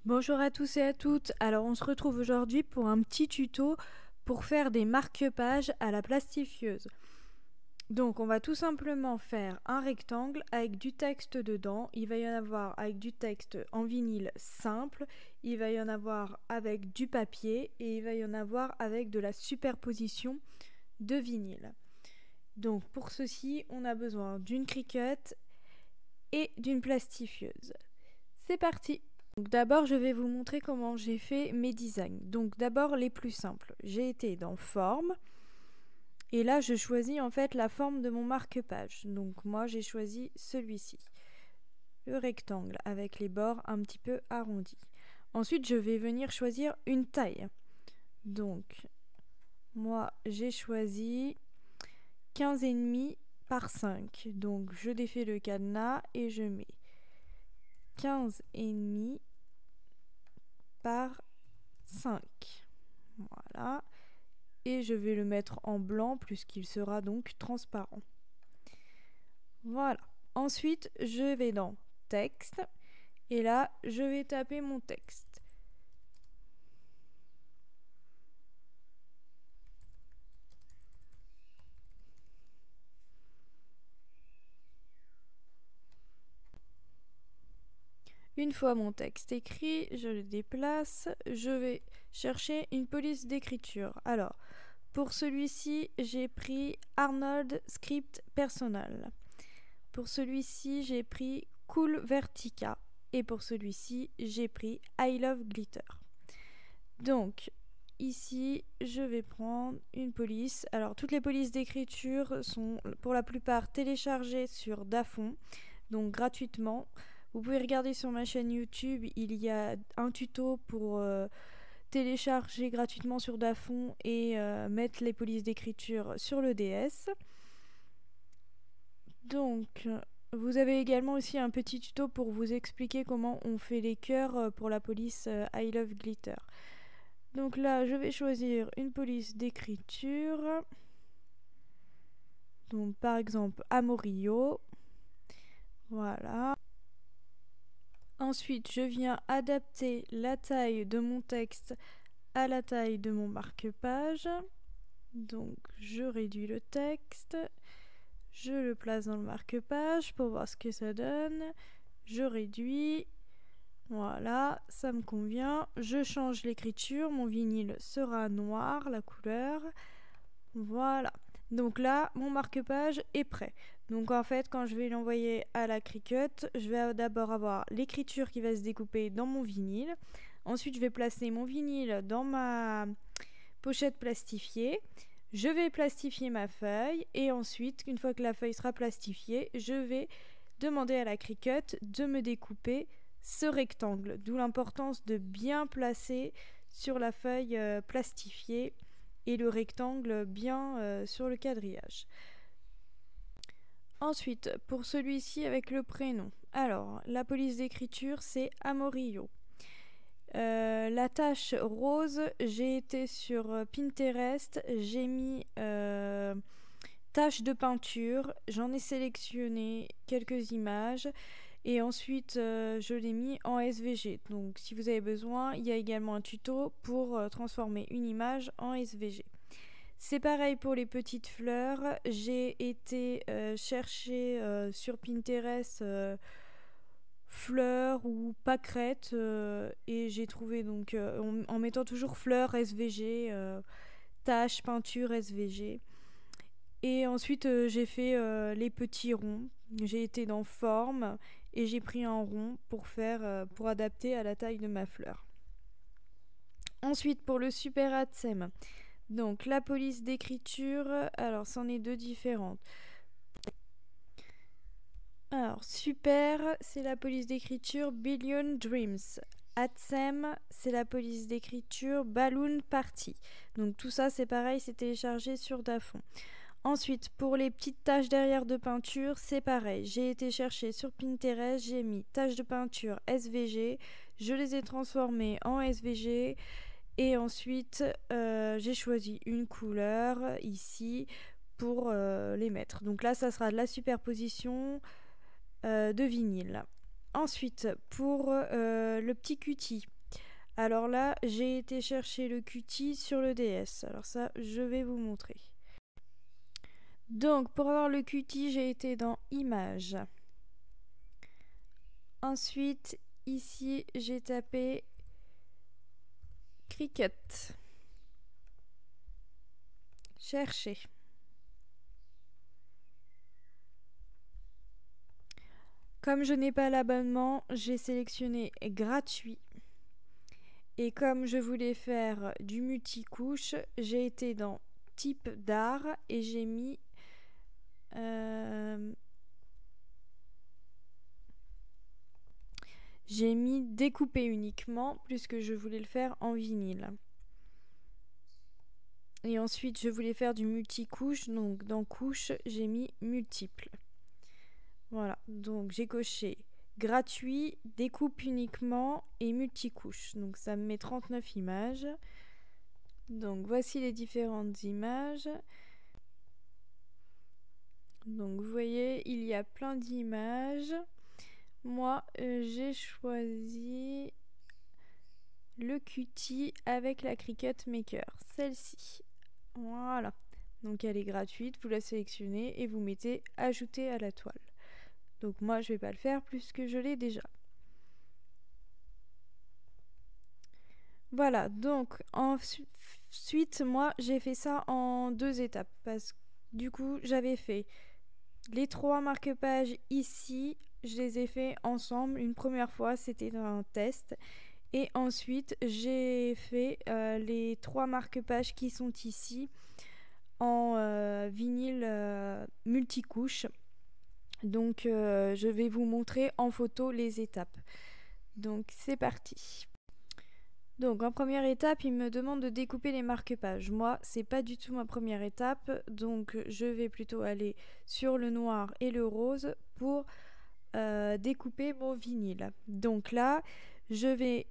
Bonjour à tous et à toutes, alors on se retrouve aujourd'hui pour un petit tuto pour faire des marque-pages à la plastifieuse. Donc on va tout simplement faire un rectangle avec du texte dedans, il va y en avoir avec du texte en vinyle simple, il va y en avoir avec du papier et il va y en avoir avec de la superposition de vinyle. Donc pour ceci on a besoin d'une Cricut et d'une plastifieuse. C'est parti! Donc d'abord, je vais vous montrer comment j'ai fait mes designs. Donc d'abord, les plus simples. J'ai été dans Forme. Et là, je choisis en fait la forme de mon marque-page. Donc moi, j'ai choisi celui-ci. Le rectangle avec les bords un petit peu arrondis. Ensuite, je vais venir choisir une taille. Donc, moi, j'ai choisi 15,5 par 5. Donc, je défais le cadenas et je mets 15,5 par 5. Voilà. Et je vais le mettre en blanc puisqu'il sera donc transparent. Voilà. Ensuite, je vais dans texte et là, je vais taper mon texte. Une fois mon texte écrit, je le déplace, je vais chercher une police d'écriture. Alors, pour celui-ci, j'ai pris Arnold Script Personal. Pour celui-ci, j'ai pris Cool Vertica. Et pour celui-ci, j'ai pris I Love Glitter. Donc, ici, je vais prendre une police. Alors, toutes les polices d'écriture sont pour la plupart téléchargées sur Dafont, donc gratuitement. Vous pouvez regarder sur ma chaîne YouTube, il y a un tuto pour télécharger gratuitement sur Dafont et mettre les polices d'écriture sur le DS. Donc, vous avez également aussi un petit tuto pour vous expliquer comment on fait les cœurs pour la police I Love Glitter. Donc là, je vais choisir une police d'écriture. Donc par exemple, Amorio. Voilà. Ensuite, je viens adapter la taille de mon texte à la taille de mon marque-page. Donc je réduis le texte. Je le place dans le marque-page pour voir ce que ça donne. Je réduis. Voilà, ça me convient. Je change l'écriture. Mon vinyle sera noir, la couleur. Voilà. Donc là, mon marque-page est prêt. Donc en fait, quand je vais l'envoyer à la Cricut, je vais d'abord avoir l'écriture qui va se découper dans mon vinyle. Ensuite, je vais placer mon vinyle dans ma pochette plastifiée. Je vais plastifier ma feuille et ensuite, une fois que la feuille sera plastifiée, je vais demander à la Cricut de me découper ce rectangle. D'où l'importance de bien placer sur la feuille plastifiée et le rectangle bien sur le quadrillage. Ensuite, pour celui-ci avec le prénom, alors la police d'écriture c'est Amorio. La tache rose, j'ai été sur Pinterest, j'ai mis tache de peinture, j'en ai sélectionné quelques images et ensuite je l'ai mis en SVG. Donc si vous avez besoin, il y a également un tuto pour transformer une image en SVG. C'est pareil pour les petites fleurs, j'ai été chercher sur Pinterest fleurs ou pâquerettes et j'ai trouvé donc en mettant toujours fleurs SVG, taches, peinture SVG. Et ensuite j'ai fait les petits ronds. J'ai été dans forme et j'ai pris un rond pour faire pour adapter à la taille de ma fleur. Ensuite pour le super ATSEM, donc la police d'écriture, alors c'en est deux différentes. Alors super, c'est la police d'écriture Billion Dreams. ATSEM, c'est la police d'écriture Balloon Party. Donc tout ça c'est pareil, c'est téléchargé sur Dafont. Ensuite, pour les petites taches derrière de peinture, c'est pareil. J'ai été chercher sur Pinterest, j'ai mis taches de peinture SVG, je les ai transformées en SVG et ensuite j'ai choisi une couleur ici pour les mettre. Donc là, ça sera de la superposition de vinyle. Ensuite, pour le petit cutie, Alors là, j'ai été chercher le Qt sur le DS. Alors ça, je vais vous montrer. Donc, pour avoir le Qt, j'ai été dans Images. Ensuite, ici, j'ai tapé Cricut. Chercher. Comme je n'ai pas l'abonnement, j'ai sélectionné gratuit. Et comme je voulais faire du multicouche, j'ai été dans type d'art et j'ai mis découper uniquement puisque je voulais le faire en vinyle. Et ensuite, je voulais faire du multicouche, donc dans couche, j'ai mis multiple. Voilà, donc j'ai coché gratuit, découpe uniquement et multicouche. Donc ça me met 39 images. Donc voici les différentes images. Donc vous voyez, il y a plein d'images. Moi, j'ai choisi le Qt avec la Cricut Maker, celle-ci. Voilà. Donc elle est gratuite, vous la sélectionnez et vous mettez ajouter à la toile. Donc moi je vais pas le faire puisque je l'ai déjà. Voilà, donc ensuite moi j'ai fait ça en 2 étapes parce que du coup j'avais fait les 3 marque-pages ici, je les ai fait ensemble une première fois, c'était un test. Et ensuite j'ai fait les 3 marque-pages qui sont ici en vinyle multicouche. Donc je vais vous montrer en photo les étapes. Donc c'est parti. Donc en première étape, il me demande de découper les marque-pages. Moi, c'est pas du tout ma première étape, donc je vais plutôt aller sur le noir et le rose pour découper mon vinyle. Donc là, je vais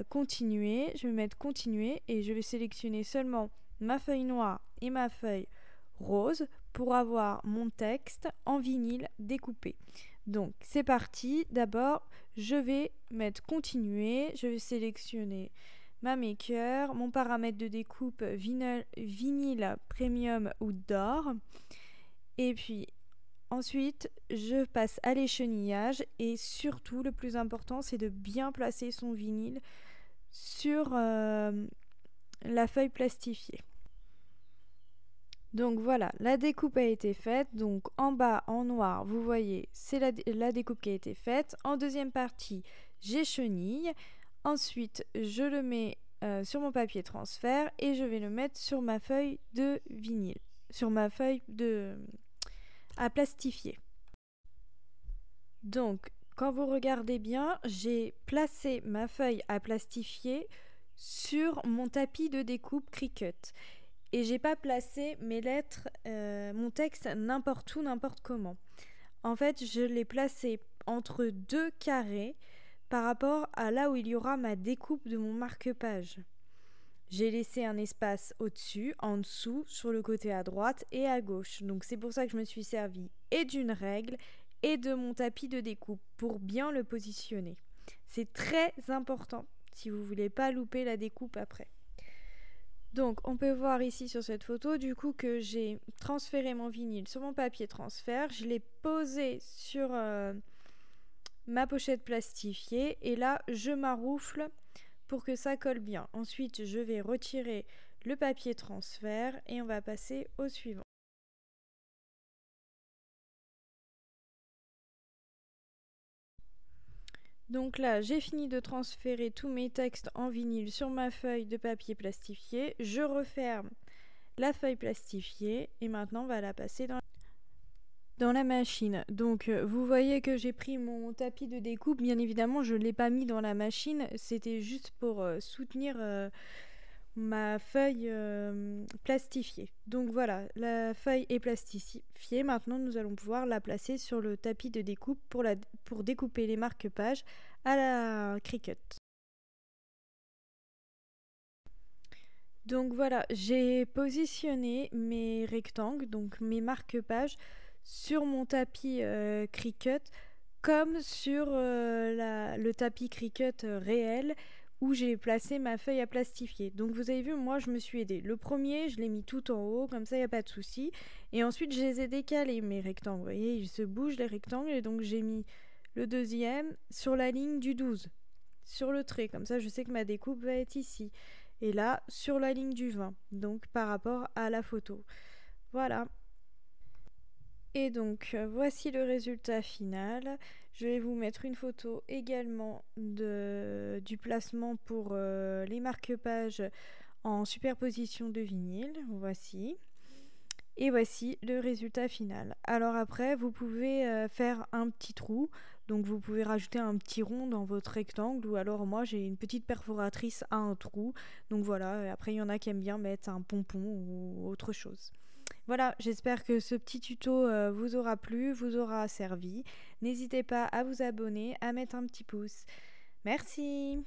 continuer, je vais mettre continuer et je vais sélectionner seulement ma feuille noire et ma feuille rose pour avoir mon texte en vinyle découpé. Donc c'est parti, d'abord je vais mettre continuer, je vais sélectionner ma maker, mon paramètre de découpe vinyle premium ou d'or et puis ensuite je passe à l'échenillage et surtout le plus important c'est de bien placer son vinyle sur la feuille plastifiée. Donc voilà, la découpe a été faite. Donc en bas en noir, vous voyez, c'est la découpe qui a été faite. En deuxième partie, j'échenille. Ensuite, je le mets sur mon papier transfert et je vais le mettre sur ma feuille de vinyle, sur ma feuille à plastifier. Donc, quand vous regardez bien, j'ai placé ma feuille à plastifier sur mon tapis de découpe Cricut. Et j'ai pas placé mes lettres, mon texte n'importe où, n'importe comment. En fait, je l'ai placé entre 2 carrés par rapport à là où il y aura ma découpe de mon marque-page. J'ai laissé un espace au-dessus, en dessous, sur le côté à droite et à gauche. Donc c'est pour ça que je me suis servi et d'une règle et de mon tapis de découpe pour bien le positionner. C'est très important si vous voulez pas louper la découpe après. Donc on peut voir ici sur cette photo du coup que j'ai transféré mon vinyle sur mon papier transfert, je l'ai posé sur ma pochette plastifiée et là je maroufle pour que ça colle bien. Ensuite je vais retirer le papier transfert et on va passer au suivant. Donc là, j'ai fini de transférer tous mes textes en vinyle sur ma feuille de papier plastifié. Je referme la feuille plastifiée et maintenant on va la passer dans la machine. Donc vous voyez que j'ai pris mon tapis de découpe. Bien évidemment, je ne l'ai pas mis dans la machine. C'était juste pour soutenir ma feuille plastifiée. Donc voilà, la feuille est plastifiée. Maintenant, nous allons pouvoir la placer sur le tapis de découpe pour découper les marque-pages à la Cricut. Donc voilà, j'ai positionné mes rectangles, donc mes marque-pages, sur mon tapis Cricut, comme sur le tapis Cricut réel où j'ai placé ma feuille à plastifier. Donc vous avez vu, moi je me suis aidée. Le premier, je l'ai mis tout en haut, comme ça il n'y a pas de souci. Et ensuite je les ai décalés, mes rectangles. Vous voyez, ils se bougent les rectangles. Et donc j'ai mis le deuxième sur la ligne du 12, sur le trait. Comme ça je sais que ma découpe va être ici. Et là, sur la ligne du 20, donc par rapport à la photo. Voilà. Et donc voici le résultat final. Je vais vous mettre une photo également du placement pour les marque-pages en superposition de vinyle. Voici. Et voici le résultat final. Alors après, vous pouvez faire un petit trou. Donc vous pouvez rajouter un petit rond dans votre rectangle. Ou alors moi, j'ai une petite perforatrice à un trou. Donc voilà, après il y en a qui aiment bien mettre un pompon ou autre chose. Voilà, j'espère que ce petit tuto vous aura plu, vous aura servi. N'hésitez pas à vous abonner, à mettre un petit pouce. Merci!